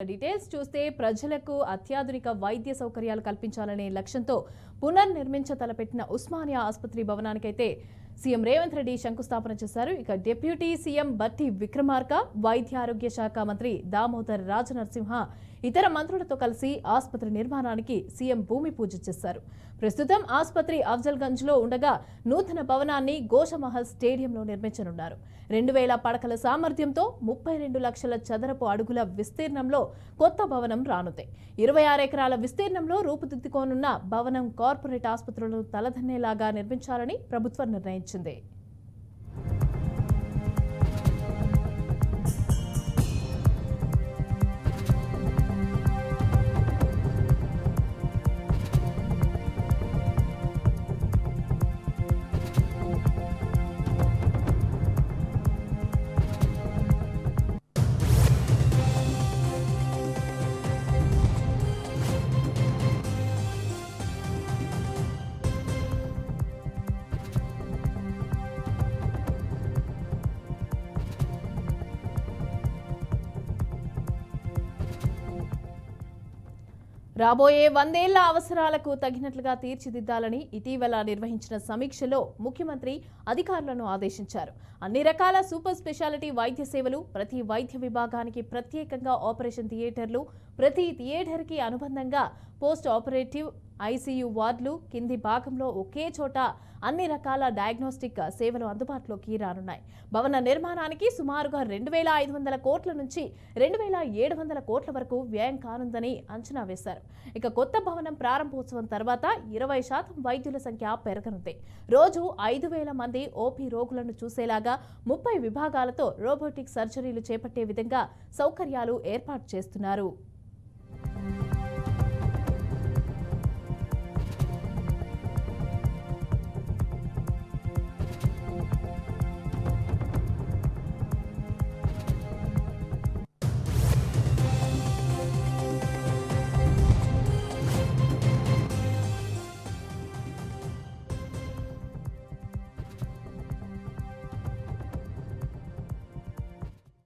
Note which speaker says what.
Speaker 1: Details చూస్తే ప్రజలకు అత్యాధునిక వైద్య సౌకర్యాలు కల్పించాలనే లక్ష్యంతో పునర్నిర్మించ తలపెట్టిన ఉస్మానియా ఆసుపత్రి భవనానికైతే సీఎం రేవంత్ రెడ్డి శంకుస్థాపన చేశారు. ఇక డిప్యూటీ సీఎం బట్టి విక్రమార్క, వైద్య ఆరోగ్య శాఖ మంత్రి దామోదర్ రాజనరసింహ ఇతర మంత్రులతో కలిసి ఆసుపత్రి నిర్మాణానికి సీఎం భూమి పూజ చేశారు. ప్రస్తుతం ఆసుపత్రి అఫ్జల్గంజ్ లో ఉండగా నూతన భవనాన్ని గోషమహల్ స్టేడియంలో నిర్మించనున్నారు. 2000 పడకల సామర్థ్యంతో 32 లక్షల చదరపు అడుగుల విస్తీర్ణంలో కొత్త భవనం రానుంది. 26 ఎకరాల విస్తీర్ణంలో రూపుదిద్దుకోనున్న భవనం కార్పొరేట్ ఆసుపత్రులను తలదన్నేలాగా నిర్మించాలని ప్రభుత్వం నిర్ణయించింది. రాబోయే 100 ఏళ్ల అవసరాలకు తగినట్లుగా తీర్చిదిద్దాలని ఇటీవల నిర్వహించిన సమీక్షలో ముఖ్యమంత్రి అధికారులను ఆదేశించారు. అన్ని రకాల సూపర్ స్పెషాలిటీ వైద్య సేవలు, ప్రతి వైద్య విభాగానికి ప్రత్యేకంగా ఆపరేషన్ థియేటర్లు, ప్రతి థియేటర్కి అనుబంధంగా పోస్ట్ ఆపరేటివ్ ఐసీయూ వార్డులు, కింది భాగంలో ఒకే చోట అన్ని రకాల డయాగ్నోస్టిక్ సేవలు అందుబాటులోకి రానున్నాయి. భవన నిర్మాణానికి సుమారుగా 2500 కోట్ల నుంచి 2700 కోట్ల వరకు వ్యయం కానుందని అంచనా వేశారు. ఇక కొత్త భవనం ప్రారంభోత్సవం తర్వాత 20% వైద్యుల సంఖ్య పెరగనుంది. రోజు 5000 మంది ఓపీ రోగులను చూసేలాగా 30 విభాగాలతో రోబోటిక్ సర్జరీలు చేపట్టే విధంగా సౌకర్యాలు ఏర్పాటు చేస్తున్నారు.